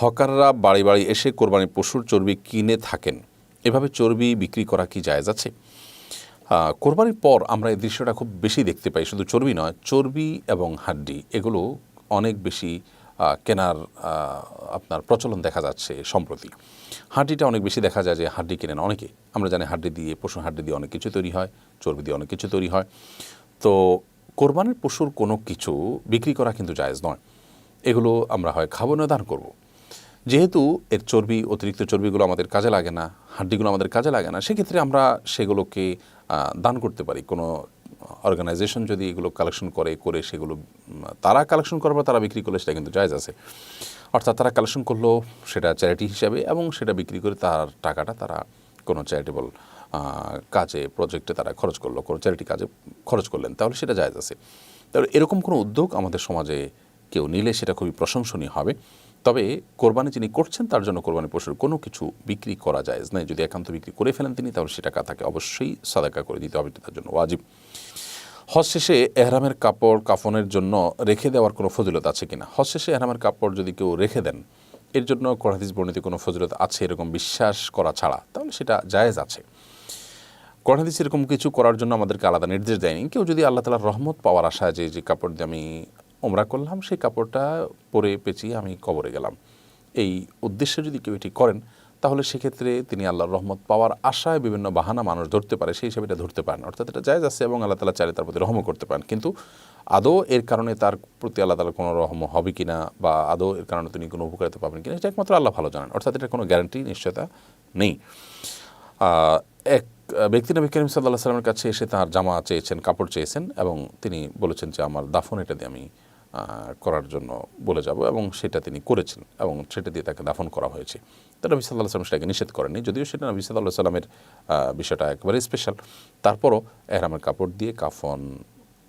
হকাররা বাড়ি বাড়ি এসে কোরবানির পশুর চর্বি কিনে থাকেন, এভাবে চর্বি বিক্রি করা কি জায়েজ আছে? কোরবানির পর আমরা এই দৃশ্যটা খুব বেশি দেখতে পাই। শুধু চর্বি নয়, চর্বি এবং হাড্ডি এগুলো অনেক বেশি কেনার আপনার প্রচলন দেখা যাচ্ছে সম্প্রতি। হাড্ডিটা অনেক বেশি দেখা যায় যে হাড্ডি কেনেন অনেকে। আমরা জানি হাড্ডি দিয়ে, পশুর হাড্ডি দিয়ে অনেক কিছু তৈরি হয়, চর্বি দিয়ে অনেক কিছু তৈরি হয়। তো কোরবানির পশুর কোনো কিছু বিক্রি করা কিন্তু জায়েজ নয়। এগুলো আমরা হয় খাবো না দান করব। যেহেতু এর চর্বি, অতিরিক্ত চর্বিগুলো আমাদের কাজে লাগে না, হাড্ডিগুলো আমাদের কাজে লাগে না, সেক্ষেত্রে আমরা সেগুলোকে দান করতে পারি। কোনো অর্গানাইজেশন যদি এগুলো কালেকশন করে সেগুলো তারা কালেকশন করার পর তারা বিক্রি করলে সেটা কিন্তু জায়েজ আছে। অর্থাৎ তারা কালেকশন করলো সেটা চ্যারিটি হিসাবে এবং সেটা বিক্রি করে তার টাকাটা তারা কোনো চ্যারিটেবল কাজে, প্রজেক্টে তারা খরচ করলো, কোনো চ্যারিটি কাজে খরচ করলেন, তাহলে সেটা জায়েজ আছে। তাহলে এরকম কোনো উদ্যোগ আমাদের সমাজে কেউ নিলে সেটা খুবই প্রশংসনীয় হবে। তবে কোরবানি যিনি করছেন তার জন্য কোরবানি পশুর কোনো কিছু বিক্রি করা জায়েজ নয়। যদি একান্ত বিক্রি করে ফেলেন তিনি, তাহলে সে টাকা তাকে অবশ্যই সাদাকা করে দিতে হবে, তার জন্য ওয়াজিব। হজ শেষে এহরামের কাপড় কাফনের জন্য রেখে দেওয়ার কোনো ফজিলত আছে কিনা? হজ শেষে এহরামের কাপড় যদি কেউ রেখে দেন, এর জন্য কোরআন হাদিস বর্ণিত কোনো ফজিলত আছে এরকম বিশ্বাস করা ছাড়া, তাহলে সেটা জায়েজ আছে। কোরআন হাদিস এরকম কিছু করার জন্য আমাদেরকে আলাদা নির্দেশ দেয়নি। কেউ যদি আল্লাহ তাআলার রহমত পাওয়ার আশায় যে কাপড় দিয়ে আমি ওমরা করলাম, সেই কাপড়টা পরে পেঁচিয়ে আমি কবরে গেলাম, এই উদ্দেশ্যে যদি কেউ এটি করেন, তাহলে সেক্ষেত্রে তিনি আল্লাহর রহমত পাওয়ার আশায় বিভিন্ন বাহানা মানুষ ধরতে পারে, সেই হিসাবে এটা ধরতে পারেন। অর্থাৎ এটা জায়েজ আছে এবং আল্লাহ তাআলা চাইলে তার প্রতি রহম করতে পারেন। কিন্তু আদৌ এর কারণে তার প্রতি আল্লাহ তাআলার কোনো রহম হবে কিনা বা আদৌ এর কারণে তিনি কোনো উপকারিতা পাবেন কিনা, এটা একমাত্র আল্লাহ ভালো জানেন। অর্থাৎ এটা কোনো গ্যারান্টি, নিশ্চয়তা নেই। এক ব্যক্তি নবী করিম সাল্লাল্লাহু আলাইহি ওয়াসাল্লামের কাছে এসে তার জামা চেয়েছেন, কাপড় চেয়েছেন এবং তিনি বলেছেন যে আমার দাফন এটা দিয়ে আমি করার জন্য বলে যাব, এবং সেটা তিনি করেছেন এবং সেটা দিয়ে তাকে দাফন করা হয়েছে। তো নবী সাল্লাল্লাহু আলাইহি ওয়াসাল্লাম সেটাকে নিষেধ করেননি, যদিও সেটা নবী সাল্লাল্লাহু আলাইহি ওয়াসাল্লামের বিষয়টা একেবারে স্পেশাল। তারপরও এহরামের কাপড় দিয়ে কাফন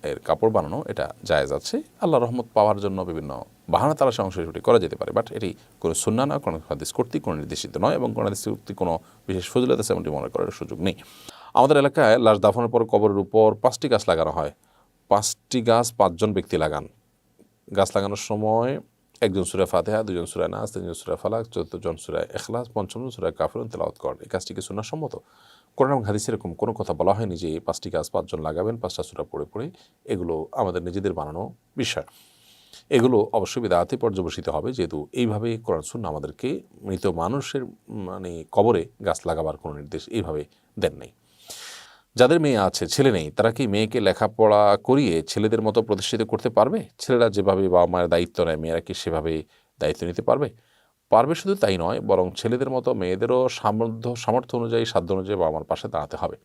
এর কাপড় বানানো এটা জায়েজ আছে। আল্লাহর রহমত পাওয়ার জন্য বিভিন্ন বাহানা তারা সংশোধন করা যেতে পারে, বাট এটি কোনো সুন্নাহ না, কোনো হাদিস কর্তৃক কোনো নির্দেশিত নয় এবং কোনো হাদিস কর্তৃক কোনো বিশেষ ফজিলত আছে এমনটি মনে করার সুযোগ নেই। আমাদের এলাকায় লাশ দাফনের পর কবরের উপর 5টি গাছ লাগানো হয়। 5টি গাছ 5 জন ব্যক্তি লাগান। গাছ লাগানোর সময় একজন সূরা ফাতিহা, 2 জন সূরা নাস, 3 জন সূরা ফালাক, 14 জন সূরা ইখলাস, 5ম জন সূরা কাফিরুন তেলাওয়াত করেন। এই কাজটি কি সুন্নাহ সম্মত? কোরআন এবং হাদিসে এরকম কোনো কথা বলা হয়নি যে 5টি গাছ 5 জন লাগাবেন 5টা সূরা পড়ে পড়ে। এগুলো আমাদের নিজেদের বানানো বিষয়। এগুলো অবশ্যই বিদআতে পর্যবসিত হবে, যেহেতু এইভাবে কোরআন সুন্নাহ আমাদেরকে মৃত মানুষের কবরে গাছ লাগাবার কোনো নির্দেশ এইভাবে দেন নাই। যাদের মেয়ে আছে, ছেলে নেই, তারা কি মেয়েকে লেখাপড়া করিয়ে ছেলেদের মতো প্রতিষ্ঠিত করতে পারবে? ছেলেরা যেভাবে বাবা মায়ের দায়িত্ব নেয়, মেয়েরা কি সেভাবে দায়িত্ব নিতে পারবে? পারবে, শুধু তাই নয়, বরং ছেলেদের মতো মেয়েদেরও সামর্থ্য অনুযায়ী, সাধ্য অনুযায়ী বাবা মার পাশে দাঁড়াতে হবে।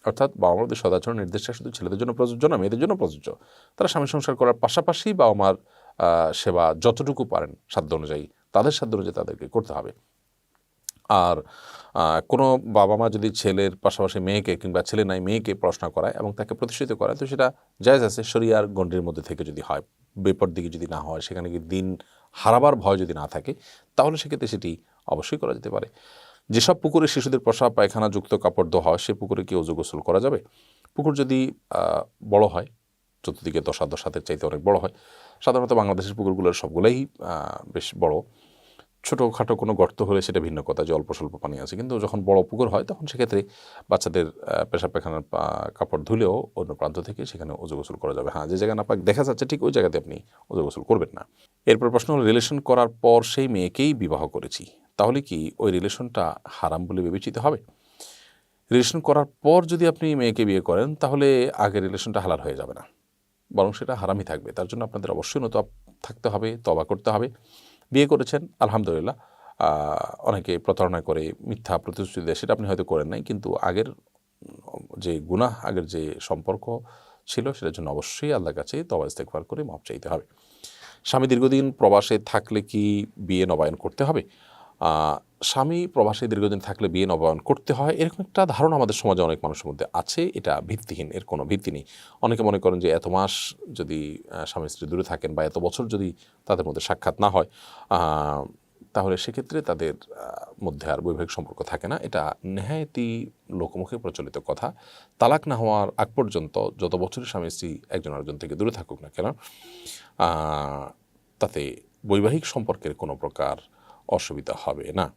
অর্থাৎ বাবা মাদের সদাচরণ নির্দেশটা শুধু ছেলেদের জন্য প্রযোজ্য না, মেয়েদের জন্য প্রযোজ্য। তারা স্বামী সংসার করার পাশাপাশি বাবা মার সেবা যতটুকু পারেন সাধ্য অনুযায়ী, তাদের সাধ্য অনুযায়ী তাদেরকে করতে হবে। আর কোনো বাবা মা যদি ছেলের পাশাপাশি মেয়েকে, কিংবা ছেলে নাই মেয়েকে পড়াশোনা করায় এবং তাকে প্রতিষ্ঠিত করায়, তো সেটা জায়েজ আছে শরিয়ার গণ্ডির মধ্যে থেকে যদি হয়, বেপরদিকে যদি না হয়, সেখানে কি দিন হারাবার ভয় যদি না থাকে, তাহলে সেক্ষেত্রে সেটি অবশ্যই করা যেতে পারে। যেসব পুকুরে শিশুদের প্রসাব পায়খানা যুক্ত কাপড় ধোয়া হয়, সে পুকুরে কি ওযু গোসল করা যাবে? পুকুর যদি বড় হয়, চতুর্দিকে দশাতের চাইতে অনেক বড় হয়, সাধারণত বাংলাদেশের পুকুরগুলোর সবগুলোই বেশ বড়। ছোটোখাটো কোনো গর্ত হলে সেটা ভিন্ন কথা, যে অল্প স্বল্প পানি আছে, কিন্তু যখন বড় পুকুর হয় তখন সেক্ষেত্রে বাচ্চাদের পেশাব পায়খানার কাপড় ধুলেও অন্য প্রান্ত থেকে সেখানে ওযু গোসল করা যাবে। হ্যাঁ, যে জায়গায় নাপাক দেখা যাচ্ছে ঠিক ওই জায়গাতে আপনি ওযু গোসল করবেন না। এরপর প্রশ্ন হলো, রিলেশন করার পর সেই মেয়েকেই বিবাহ করেছি, তাহলে কি ওই রিলেশনটা হারাম বলে বিবেচিত হবে? রিলেশন করার পর যদি আপনি মেয়েকে বিয়ে করেন, তাহলে আগের রিলেশনটা হালাল হয়ে যাবে না, বরং সেটা হারামই থাকবে। তার জন্য আপনাদের অবশ্যই নতুন থাকতে হবে, তওবা করতে হবে। বিয়ে করেছেন আলহামদুলিল্লাহ, অনেকে প্রতারণা করে মিথ্যা প্রতিশ্রুতি দেয়, সেটা আপনি হয়তো করেন নাই, কিন্তু আগের যে গুনাহ, আগের যে সম্পর্ক ছিল, সেটার জন্য অবশ্যই আল্লাহর কাছে তওবা ইস্তেগফার করে মাপ চাইতে হবে। স্বামী দীর্ঘদিন প্রবাসে থাকলে কি বিয়ে নবায়ন করতে হবে? স্বামী প্রবাসে দীর্ঘদিন থাকলে বিয়ে নবায়ন করতে হয়, এরকম একটা ধারণা আমাদের সমাজে অনেক মানুষের মধ্যে আছে। এটা ভিত্তিহীন, এর কোনো ভিত্তি নেই। অনেকে মনে করেন যে এত মাস যদি স্বামী স্ত্রী দূরে থাকেন বা এত বছর যদি তাদের মধ্যে সাক্ষাৎ না হয়, তাহলে সেক্ষেত্রে তাদের মধ্যে আর বৈবাহিক সম্পর্ক থাকে না। এটা নেহায়েতই লোকমুখে প্রচলিত কথা। তালাক না হওয়ার আগ পর্যন্ত যত বছরই স্বামী স্ত্রী একজন আরেকজন থেকে দূরে থাকুক না কেন, তাতে বৈবাহিক সম্পর্কের কোনো প্রকার অসুবিধা হবে না।